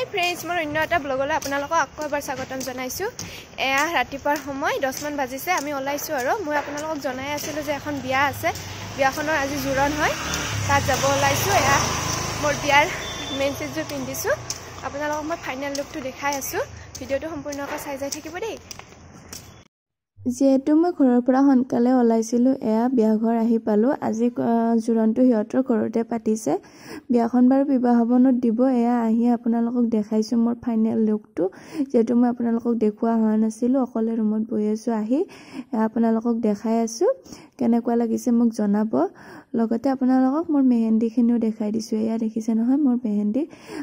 Hi friends मोर अन्य এটা ব্লগলৈ আপোনালোকক আকৌ এবাৰ স্বাগতম জনাইছো। এয়া ৰাতিপুৱাৰ সময় 10 মান বাজিছে আমি ওলাইছো আৰু মই আপোনালোকক জনাই আছিলো যে এখন বিয়া আছে বিয়াখনৰ আজি জোৰণ হয় তাত যাব ওলাইছো। এয়া মোৰ বিয়াৰ মেইন চেজটো পিন্ধিছো আপোনালোকক মই ফাইনাল লুকটো দেখাই আছো ভিডিওটো সম্পূৰ্ণকৈ চাই যাই থাকিব দেই। যেহেতু মই ঘৰৰ পৰা হনকালে ওলাইছিলো এয়া বিয়া ঘৰ আহি পালো। আজি জোৰণটো হিয়তৰ ঘৰতে পাতিছে বিয়াখন বাৰু বিবাহ ভৱনত দিব। এয়া আহি আপোনালোকক দেখাইছো মোৰ ফাইনেল লুকটো যেহেতু মই আপোনালোকক দেখুৱা হোৱা নাছিলো অকলে ৰুমত বহি আছো আহি আপোনালোকক দেখাই আছো কেনেকুৱা লাগিছে মোক জনাব। লগতে আপোনালোকক মোৰ মেহেন্দিখিনিও দেখাই দিছো। এয়া দেখিছে নহয় মোৰ মেহেন্দি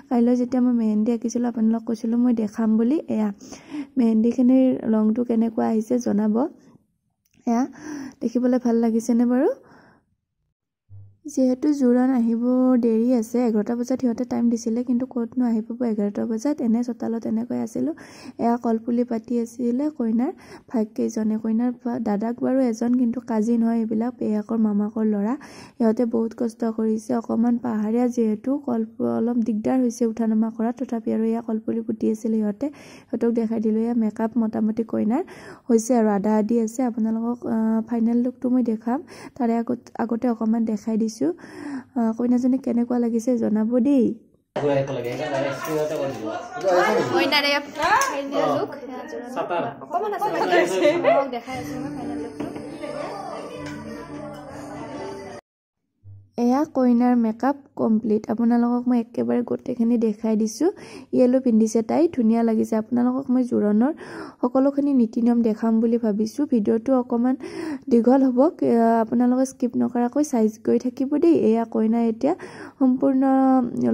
কাইলৈ যেতিয়া মই মেহেন্দি আঁকিছিলো আপোনালোকক কৈছিলো মই দেখাম বুলি। এয়া মেহেন্দিখিনিৰ ৰংটো কেনেকুৱা আহিছে জনাব। এয়া দেখিবলৈ ভাল লাগিছে নে বাৰু। যেহেতু জোৰণ আহিব দেৰি আছে 11টা বজাত হিয়তে টাইম দিছিলে কিন্তু ক'তনো আহি পাব 11টা বজাত এনে চতালত এনেকৈ আছিলো। এয়া কলপুলি পাতি আছিলে কইনাৰ ভাগ্যজনে কইনাৰ দাদাক বাৰু এজন কিন্তু কাজিন হয় এইবিলাক পেয়াকৰ মামাকৰ ল'ৰা। সিহঁতে বহুত কষ্ট কৰিছে অকমান পাহাৰীয়া যেহেতু অলপ দিগদাৰ হৈছে উঠা নমা কৰা তথাপি আৰু এয়া কলপুলি পুতি আছিল সিহঁতক দেখাই দিলো। এয়া মেকআপ মোটামুটি কইনাৰ হৈছে আৰু আধা আধি আছে। আপোনালোকক ফাইনেল লুকটো মই দেখাম তাৰে আগতে অকমান দেখাই দিছো কইনাজনী কেনেকুৱা লাগিছে জনাব দেই। কইনাৰে ফাইনেল লুক অকমান আছে দেখাই আছো মই ফাইনেল লুকটো। এয়া কইনাৰ মেকআপ কমপ্লিট আপোনালোকক মই একেবাৰে গোটেইখিনি দেখাই দিছো। ইয়েলো পিন্ধিছে তাই ধুনীয়া লাগিছে। আপোনালোকক মই জোৰণৰ সকলোখিনি নীতি নিয়ম দেখাম বুলি ভাবিছো। ভিডিওটো অকমান দীঘল হ'ব আপোনালোকে স্কিপ নকৰাকৈ চাই গৈ থাকিব দেই। এয়া কইনা এতিয়া সম্পূৰ্ণ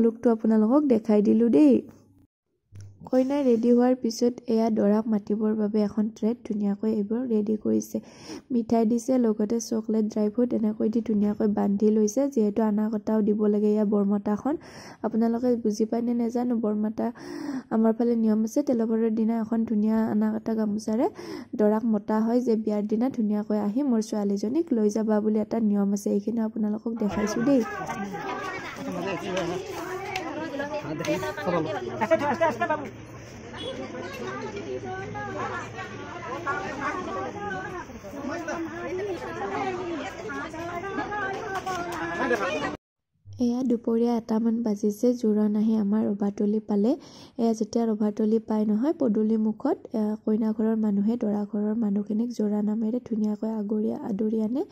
লুকটো আপোনালোকক দেখাই দিলো দেই। কইনা ৰেডি হোৱাৰ পিছত এয়া দৰাক মাতিবৰ বাবে এখন ট্ৰেত ধুনীয়াকৈ এইবোৰ ৰেডি কৰিছে মিঠাই দিছে লগতে চকলেট ড্ৰাই ফ্ৰুট এনেকৈ দি ধুনীয়াকৈ বান্ধি লৈছে। যেহেতু আনাকটাও দিব লাগে এয়া বৰমতাখন আপোনালোকে বুজি পায় নে নেজানো বৰমতা আমাৰ ফালে নিয়ম আছে তেলবৰৰ দিনা এখন ধুনীয়া আনাকটা গামোচাৰে দৰাক মতা হয় যে বিয়াৰ দিনা ধুনীয়াকৈ আহি মোৰ ছোৱালীজনীক লৈ যাবা বুলি এটা নিয়ম আছে। এইখিনি আপোনালোকক দেখাইছো দেই। এয়া দুপৰীয়া 1টামান বাজিছে জোৰণ আহি আমাৰ ৰভাতলি পালে। এয়া যেতিয়া ৰভাতলি পাই নহয় পদূলি মুখত কইনা ঘৰৰ মানুহে দৰা ঘৰৰ মানুহখিনিক জোৰা নামেৰে ধুনীয়াকৈ আদৰি আনে।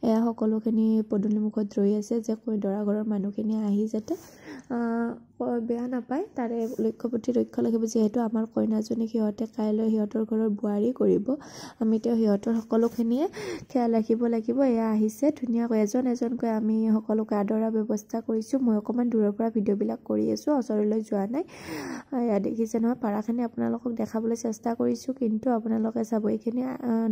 এয়া সকলোখিনি পদূলি মুখত ৰৈ আছে যে দৰা ঘৰৰ মানুহখিনি আহি যাতে বেয়া নাপায় তাৰে লক্ষ্যপতি ৰক্ষা লাগিব। যিহেতু আমাৰ কইনাজনী সিহঁতে কাইলৈ সিহঁতৰ ঘৰৰ বোৱাৰী কৰিব আমি তেওঁ সিহঁতৰ সকলোখিনিয়ে খেয়াল ৰাখিব লাগিব। এয়া আহিছে ধুনীয়াকৈ এজন এজনকৈ আমি সকলোকে আদৰা ব্যৱস্থা কৰিছো। মই অকমান দূৰৰ পৰা ভিডিঅ'বিলাক কৰি আছো ওচৰলৈ যোৱা নাই। এয়া দেখিছে নহয় পাৰাখিনি আপোনালোকক দেখাবলৈ চেষ্টা কৰিছো কিন্তু আপোনালোকে চাব এইখিনি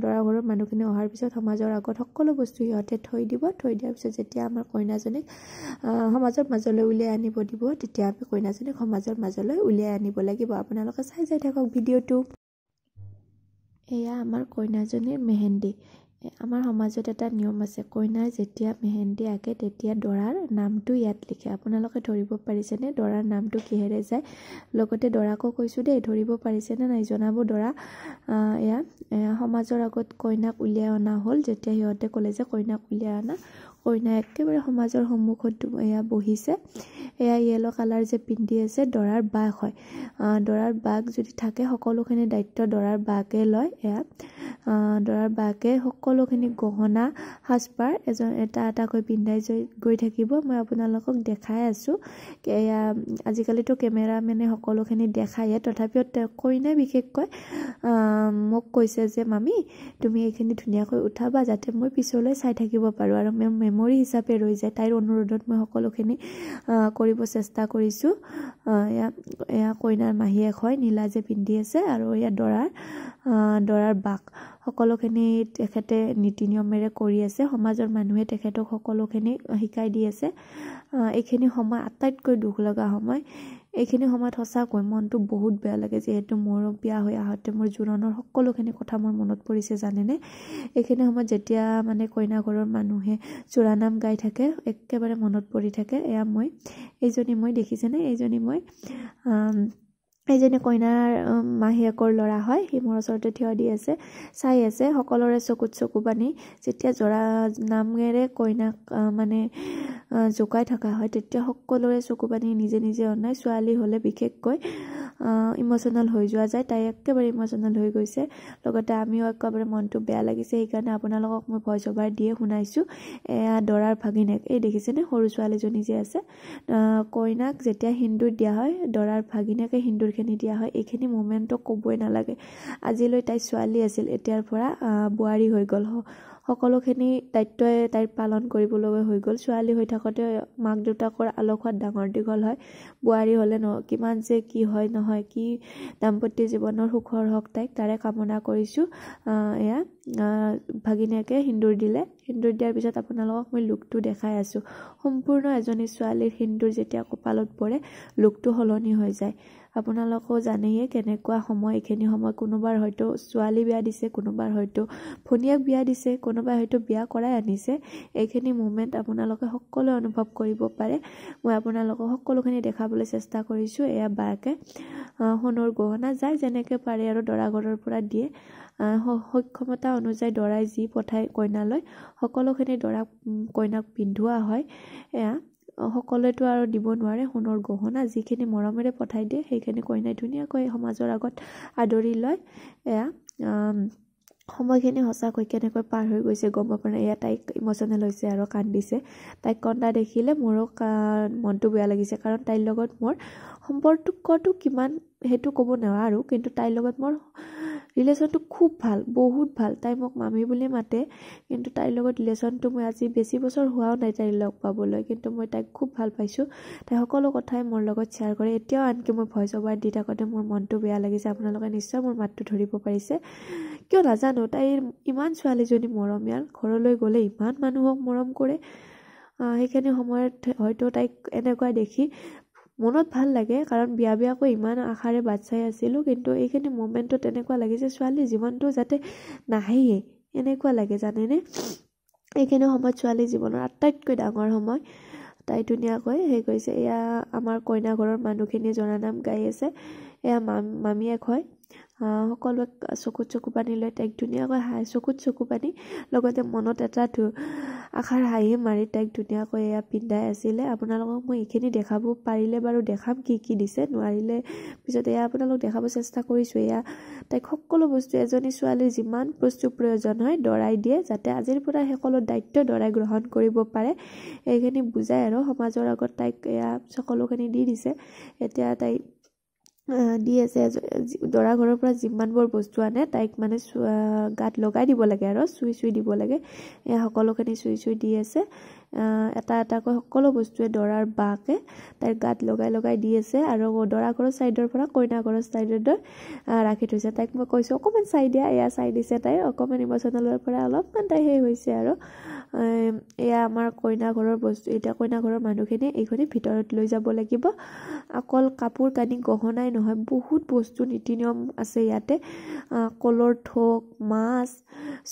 দৰা ঘৰৰ মানুহখিনি অহাৰ পিছত সমাজৰ আগত সকলো বস্তু সিহঁতে থৈ দিয়াৰ পিছত যেতিয়া আমাৰ কইনাজনীক সমাজৰ মাজলৈ উলিয়াই আনিব দিব তেতিয়া আমি কইনাজনীক সমাজৰ মাজলৈ উলিয়াই আনিব লাগিব। আপোনালোকে চাই যাই থাকক ভিডিঅ'টো। এয়া আমাৰ কইনাজনীৰ মেহেন্দি। আমাৰ সমাজত এটা নিয়ম আছে কইনাই যেতিয়া মেহেন্দি আঁকে তেতিয়া দৰাৰ নামটো ইয়াত লিখে। আপোনালোকে ধৰিব পাৰিছেনে দৰাৰ নামটো কিহেৰে যায় লগতে দৰাকো কৈছো দেই ধৰিব পাৰিছেনে নাই জনাব। দৰা এয়া সমাজৰ আগত কইনাক উলিয়াই অনা হ'ল যেতিয়া সিহঁতে ক'লে যে কইনাক উলিয়াই অনা কইনা একেবাৰে সমাজৰ সন্মুখত এয়া বহিছে। এয়া য়েলো কালাৰ যে পিন্ধি আছে দৰাৰ বাক হয়। দৰাৰ বাক যদি থাকে সকলোখিনি দায়িত্ব দৰাৰ বাকে লয়। এয়া দৰাৰ বাকে সকলোখিনি গহনা সাজপাৰ এটা এটাকৈ পিন্ধাই গৈ থাকিব। মই আপোনালোকক দেখাই আছো। এয়া আজিকালিতো কেমেৰামেনে সকলোখিনি দেখায়ে তথাপিও কইনাই বিশেষকৈ মোক কৈছে যে মামী তুমি এইখিনি ধুনীয়াকৈ উঠাবা যাতে মই পিছলৈ চাই থাকিব পাৰো আৰু মেমৰি হিচাপে ৰৈ যায়। তাইৰ অনুৰোধত মই সকলোখিনি কৰিব চেষ্টা কৰিছো। এয়া কইনাৰ মাহীয়েক হয় নীলা যে পিন্ধি আছে আৰু এয়া দৰাৰ বাক সকলোখিনি তেখেতে নীতি নিয়মেৰে কৰি আছে। সমাজৰ মানুহে তেখেতক সকলোখিনি শিকাই দি আছে। এইখিনি সময় আটাইতকৈ দুখ লগা সময়। এইখিনি সময়ত সঁচাকৈ মনটো বহুত বেয়া লাগে যিহেতু মোৰ বিয়া হৈ আহোঁতে মোৰ জোৰণৰ সকলোখিনি কথা মোৰ মনত পৰিছে জানেনে। এইখিনি সময়ত যেতিয়া মানে কইনা ঘৰৰ মানুহে জোৰানাম গাই থাকে একেবাৰে মনত পৰি থাকে। এয়া এইজনী মই দেখিছেনে এইজনী মই এইজনী কইনাৰ মাহীয়েকৰ ল'ৰা হয়, সি মোৰ ওচৰতে থিয় দি আছে, চাই আছে। সকলোৰে চকুত চকু পানী। যেতিয়া জৰা নামেৰে কইনাক মানে জোকাই থকা হয়, তেতিয়া সকলোৰে চকু পানী নিজে নিজে অনাই। ছোৱালী হ'লে বিশেষকৈ ইম'চনেল হৈ যোৱা যায়। তাই একেবাৰে ইম'চনেল হৈ গৈছে। লগতে আমিও একেবাৰে মনটো বেয়া লাগিছে। সেইকাৰণে আপোনালোকক মই ভইচ অভাৰ দিয়ে শুনাইছোঁ। এয়া দৰাৰ ভাগিনেক, এই দেখিছেনে সৰু ছোৱালীজনী যে আছে, কইনাক যেতিয়া সিন্দুৰ দিয়া হয়, দৰাৰ ভাগিনেকে সিন্দুৰখিনি দিয়া হয়। এইখিনি মোমেণ্টটো ক'বই নালাগে। আজিলৈ তাই ছোৱালী আছিল, এতিয়াৰ পৰা বোৱাৰী হৈ গ'ল। সকলোখিনি দায়িত্বই তাইৰ পালন কৰিবলৈ হৈ গ'ল। ছোৱালী হৈ থাকোঁতে মাক দেউতাকৰ আলসুৱাত ডাঙৰ দীঘল হয়। বোৱাৰী হ'লে কিমান যে কি হয় নহয়, কি দাম্পত্য জীৱনৰ সুখৰ হওক তাইক, তাৰে কামনা কৰিছোঁ। এয়া ভাগিনীয়েকে সিন্দুৰ দিলে। সিন্দুৰ দিয়াৰ পিছত আপোনালোকক মই লুকটো দেখাই আছোঁ। সম্পূৰ্ণ এজনী ছোৱালীৰ সিন্দুৰ যেতিয়া কপালত পৰে, লুকটো সলনি হৈ যায়। আপোনালোকেও জানেয়ে কেনেকুৱা সময়, এইখিনি সময় কোনোবাৰ হয়তো ছোৱালী বিয়া দিছে, কোনোবাৰ হয়তো ভনীয়েক বিয়া দিছে, কোনোবাই হয়তো বিয়া কৰাই আনিছে। এইখিনি মুমেণ্ট আপোনালোকে সকলোৱে অনুভৱ কৰিব পাৰে। মই আপোনালোকক সকলোখিনি দেখাবলৈ চেষ্টা কৰিছোঁ। এয়া বাকে সোণৰ গহনা যাই যেনেকৈ পাৰে আৰু দৰা ঘৰৰ পৰা দিয়ে। সক্ষমতা অনুযায়ী দৰাই যি পঠায় কইনালৈ, সকলোখিনি কইনাক পিন্ধোৱা হয়। এয়া সকলোৱেতো আৰু দিব নোৱাৰে। সোণৰ গহনা যিখিনি মৰমেৰে পঠাই দিয়ে, সেইখিনি কইনাই ধুনীয়াকৈ সমাজৰ আগত আদৰি লয়। এয়া সময়খিনি সঁচাকৈ কেনেকৈ পাৰ হৈ গৈছে গম পাব নাই। এয়া তাইক ইম'চনেল হৈছে আৰু কান্দিছে। তাইক কন্দা দেখিলে মোৰো মনটো বেয়া লাগিছে, কাৰণ তাইৰ লগত মোৰ সম্পৰ্কটো কিমান সেইটো ক'ব নোৱাৰোঁ, কিন্তু তাইৰ লগত মোৰ ৰিলেশ্যনটো খুব ভাল, বহুত ভাল। তাই মোক মামী বুলি মাতে, কিন্তু তাইৰ লগত ৰিলেশ্যনটো মই আজি বেছি বছৰ হোৱাও নাই তাইৰ লগ পাবলৈ, কিন্তু মই তাইক খুব ভাল পাইছোঁ। তাই সকলো কথাই মোৰ লগত শ্বেয়াৰ কৰে। এতিয়াও আনকি মই ভইচ অভাৰ দি থাকোঁতে মোৰ মনটো বেয়া লাগিছে। আপোনালোকে নিশ্চয় মোৰ মাতটো ধৰিব পাৰিছে। কিয় নাজানো, তাইৰ ইমান ছোৱালীজনী মৰমীয়াল, ঘৰলৈ গ'লে ইমান মানুহক মৰম কৰে। সেইখিনি সময়ত হয়তো তাইক এনেকুৱা দেখি মনত ভাল লাগে, কাৰণ বিয়াকৈ ইমান আশাৰে বাট চাই আছিলোঁ, কিন্তু এইখিনি মুমেণ্টত এনেকুৱা লাগিছে ছোৱালীৰ জীৱনটো যাতে নাহেয়ে, এনেকুৱা লাগে জানেনে। এইখিনি সময়ত ছোৱালীৰ জীৱনৰ আটাইতকৈ ডাঙৰ সময়। তাই ধুনীয়াকৈ হেৰি কৰিছে। এয়া আমাৰ কইনা ঘৰৰ মানুহখিনিয়ে জনানাম গাই আছে। এয়া মামীয়েক হয়। সকলোৱে চকুত চকু পানী লৈ তাইক ধুনীয়াকৈ চকুত চকু পানী, লগতে মনত এটা আশাৰ হাঁহি মাৰি তাইক ধুনীয়াকৈ এয়া পিন্ধাই আছিলে। আপোনালোকক মই এইখিনি দেখাব পাৰিলে বাৰু দেখাম কি কি দিছে, নোৱাৰিলে পিছত এয়া আপোনালোক দেখাব চেষ্টা কৰিছোঁ। এয়া তাইক সকলো বস্তু, এজনী ছোৱালীৰ যিমান বস্তুৰ প্ৰয়োজন হয় দৰাই দিয়ে, যাতে আজিৰ পৰা সকলো দায়িত্ব দৰাই গ্ৰহণ কৰিব পাৰে। এইখিনি বুজাই আৰু সমাজৰ আগত তাইক এয়া সকলোখিনি দি দিছে। এতিয়া তাই দি আছে। দৰা ঘৰৰ পৰা যিমানবোৰ বস্তু আনে তাইক মানে গাত লগাই দিব লাগে আৰু চুই দিব লাগে। এয়া সকলোখিনি চুই দি আছে। এটা এটাকৈ সকলো বস্তুৱে দৰাৰ বাকে তাইৰ গাত লগাই দি আছে, আৰু দৰা ঘৰৰ ছাইডৰ পৰা কইনা ঘৰৰ ছাইডলৈ ৰাখি থৈছে। তাইক মই কৈছোঁ অকণমান চাই দিয়া, এয়া চাই দিছে। তাইৰ অকণমান ইম'চনেলৰ পৰা অলপমান তাই সেই হৈছে আৰু। এয়া আমাৰ কইনা ঘৰৰ বস্তু। এতিয়া কইনা ঘৰৰ মানুহখিনি এইখিনি ভিতৰত লৈ যাব লাগিব। অকল কাপোৰ কানি গহনাই নহয়, বহুত বস্তু নীতি নিয়ম আছে ইয়াতে। কলৰ থোক, মাছ,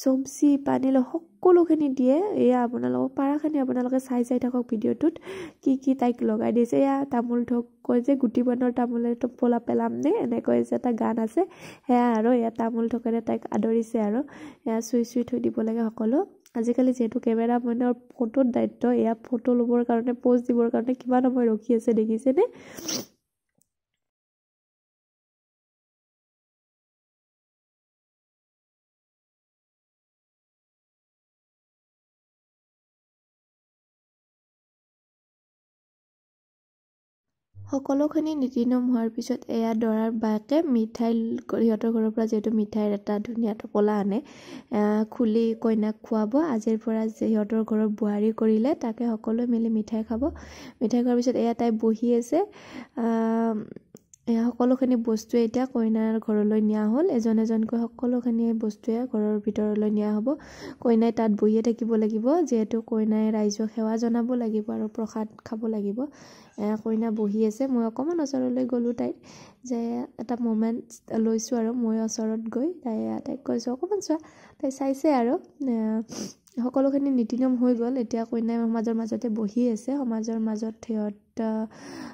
চব্জি, পানী সকলোখিনি দিয়ে। এয়া আপোনালোকক পাৰাখিনি আপোনালোকে চাই থাকক ভিডিঅ'টোত কি কি তাইক লগাই দিছে। এয়া তামোল থোক কয় যে, গুটি বানৰ তামোলে টোপোলা পেলাম নে, এনেকৈ যে এটা গান আছে, সেয়া আৰু এয়া তামোল থোকেৰে তাইক আদৰিছে। আৰু এয়া চুই থৈ দিব লাগে সকলো। আজিকালি যিহেতু কেমেৰা মেনৰ ফটোৰ দায়িত্ব, এয়া ফটো ল'বৰ কাৰণে, প'জ দিবৰ কাৰণে কিমান সময় ৰখি আছে দেখিছেনে। সকলোখিনি নীতি নিয়ম হোৱাৰ পিছত এয়া দৰাৰ বাকে মিঠাই, সিহঁতৰ ঘৰৰ পৰা যিহেতু মিঠাইৰ এটা ধুনীয়া টোপোলা আনে, খুলি কইনাক খুৱাব। আজিৰ পৰা সিহঁতৰ ঘৰৰ বোৱাৰী কৰিলে তাকে সকলোৱে মিলি মিঠাই খাব। মিঠাই খোৱাৰ পিছত এয়া তাই বহি আছে। এয়া সকলোখিনি বস্তুৱে এতিয়া কইনাৰ ঘৰলৈ নিয়া হ'ল। এজন এজনকৈ সকলোখিনি বস্তুৱে ঘৰৰ ভিতৰলৈ নিয়া হ'ব। কইনাই তাত বহিয়ে থাকিব লাগিব, যিহেতু কইনাই ৰাইজক সেৱা জনাব লাগিব আৰু প্ৰসাদ খাব লাগিব। কইনা বহি আছে। মই অকণমান ওচৰলৈ গ'লোঁ তাইক, যে এটা মুমেণ্ট লৈছোঁ আৰু মই ওচৰত গৈ তাইক কৈছোঁ অকণমান চোৱা। তাই চাইছে আৰু সকলোখিনি নীতি নিয়ম হৈ গ'ল এতিয়া কইনাই সমাজৰ মাজতে বহি আছে সমাজৰ মাজত সিহঁত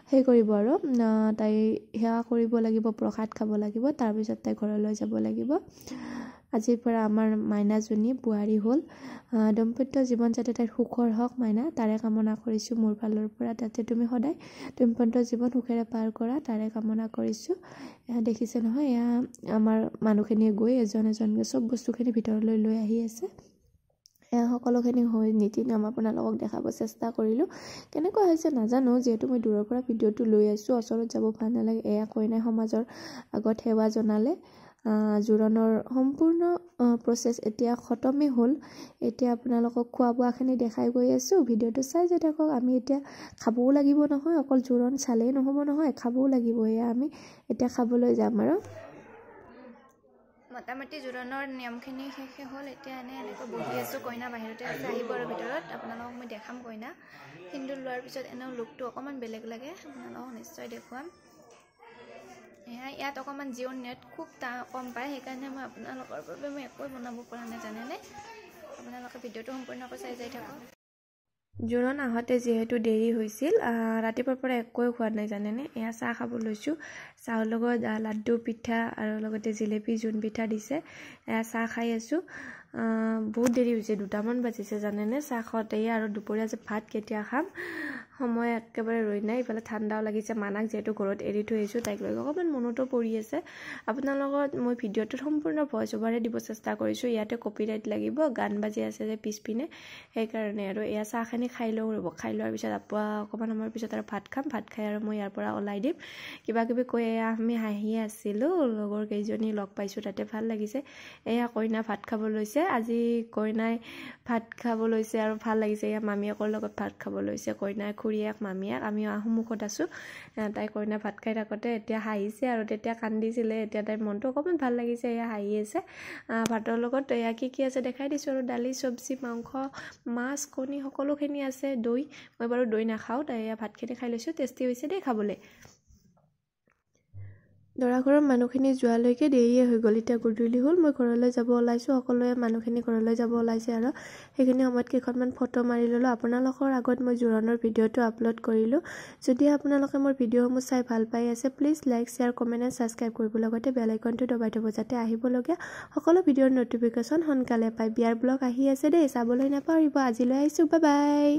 সেই কৰিব আৰু তাই সেৱা কৰিব লাগিব প্ৰসাদ খাব লাগিব তাৰপিছত তাই ঘৰলৈ যাব লাগিব আজিৰ পৰা আমাৰ মাইনাজনী বোৱাৰী হ'ল দম্পত্য জীৱন যাতে তাইৰ সুখৰ হওক মাইনা তাৰে কামনা কৰিছোঁ মোৰ ফালৰ পৰা তাতে তুমি সদায় দম্পত্য জীৱন সুখেৰে পাৰ কৰা তাৰে কামনা কৰিছোঁ দেখিছে নহয় এয়া আমাৰ মানুহখিনিয়ে গৈ এজন এজনকৈ চব বস্তুখিনি ভিতৰলৈ লৈ আহি আছে এয়া সকলোখিনি হৈ নীতি নিয়ম আপোনালোকক দেখাব চেষ্টা কৰিলোঁ কেনেকুৱা হৈছে নাজানো যিহেতু মই দূৰৰ পৰা ভিডিঅ'টো লৈ আছোঁ ওচৰত যাব ভাল নালাগে এয়া কইনাই সমাজৰ আগত সেৱা জনালে জোৰোণৰ সম্পূৰ্ণ প্ৰচেছ এতিয়া খতমেই হ'ল এতিয়া আপোনালোকক খোৱা বোৱাখিনি দেখাই গৈ আছোঁ ভিডিঅ'টো চাই যাই থাকক আমি এতিয়া খাবও লাগিব নহয় অকল জোৰোণ চালেই নহ'ব নহয় খাবও লাগিব এয়া আমি এতিয়া খাবলৈ যাম আৰু মোটামুটি জোৰোণৰ নিয়মখিনি শেষ হ'ল এতিয়া এনেকৈ বহি আছোঁ কইনা বাহিৰতে আছে আহিব আৰু ভিতৰত আপোনালোকক মই দেখাম কইনা সিন্দুৰ লোৱাৰ পিছত এনেও লুকটো অকণমান বেলেগ লাগে আপোনালোকক নিশ্চয় দেখুৱাম ইয়াত অকণমান জিঅ' নেট খুব কম পায় সেইকাৰণে মই আপোনালোকৰ বাবে মই একোৱে বনাব পৰা নাই জানেনে আপোনালোকে ভিডিঅ'টো সম্পূৰ্ণকৈ চাই যাই থাকক জোৰোণ আহোঁতে যিহেতু দেৰি হৈছিল ৰাতিপুৱাৰ পৰা একোৱে খোৱা নাই জানেনে এয়া চাহ খাব লৈছোঁ চাহৰ লগত লাড্ডু পিঠা আৰু লগতে জিলেপি জোন পিঠা দিছে এয়া চাহ খাই আছোঁ বহুত দেৰি হৈছে 2টামান বাজিছে জানেনে চাহ খাওঁতে আৰু দুপৰীয়া যে ভাত কেতিয়া খাম সময় একেবাৰে ৰৈ নাই ইফালে ঠাণ্ডাও লাগিছে মানাক যিহেতু ঘৰত এৰি থৈ আহিছোঁ তাইক লৈ অকণমান মনতো পৰি আছে আপোনালোকক মই ভিডিঅ'টোত সম্পূৰ্ণ ভইচ অভাৰে দিব চেষ্টা কৰিছোঁ ইয়াতে কপিৰাইট লাগিব গান বাজি আছে যে পিছপিনে সেইকাৰণে আৰু এয়া চাহখিনি খাই লওঁ ৰ'ব খাই লোৱাৰ পিছত অকণমান সময়ৰ পিছত আৰু ভাত খাম ভাত খাই আৰু মই ইয়াৰ পৰা ওলাই দিম কিবা কিবি কৈ এয়া আমি হাঁহি আছিলোঁ লগৰ কেইজনী লগ পাইছোঁ তাতে ভাল লাগিছে এয়া কইনা ভাত খাব লৈছে আজি কইনাই ভাত খাব লৈছে আৰু ভাল লাগিছে এয়া মামীয়েকৰ লগত ভাত খাব লৈছে কইনাই খুৰীয়েক মামীয়েক আমি সন্মুখত আছোঁ তাই কইনা ভাত খাই থাকোঁতে এতিয়া হাঁহিছে আৰু তেতিয়া কান্দিছিলে এতিয়া তাইৰ মনটো অকণমান ভাল লাগিছে এয়া হাঁহি আছে ভাতৰ লগত এয়া কি আছে দেখাই দিছোঁ আৰু দালি চব্জি মাংস মাছ কণী সকলোখিনি আছে দৈ মই বাৰু দৈ নাখাওঁ তাই এয়া ভাতখিনি খাই লৈছোঁ টেষ্টি হৈছে দেই খাবলৈ দৰা ঘৰৰ মানুহখিনি যোৱালৈকে দেৰিয়ে হৈ গ'ল এতিয়া গধূলি হ'ল মই ঘৰলৈ যাব ওলাইছোঁ সকলোৱে মানুহখিনি ঘৰলৈ যাব ওলাইছে আৰু সেইখিনি সময়ত কেইখনমান ফটো মাৰি ল'লোঁ আপোনালোকৰ আগত মই জোৰোণৰ ভিডিঅ'টো আপলোড কৰিলোঁ যদি আপোনালোকে মোৰ ভিডিঅ'সমূহ চাই ভাল পাই আছে please like share comment and subscribe কৰিব লগতে বেল আইকনটো দবাই থ'ব যাতে আহিবলগীয়া সকলো ভিডিঅ'ৰ নটিফিকেশ্যন সোনকালে পায় বিয়াৰ ব্লগ আহি আছে দেই চাবলৈ নাপাহৰিব আজিলৈ আহিছোঁ বাই বাই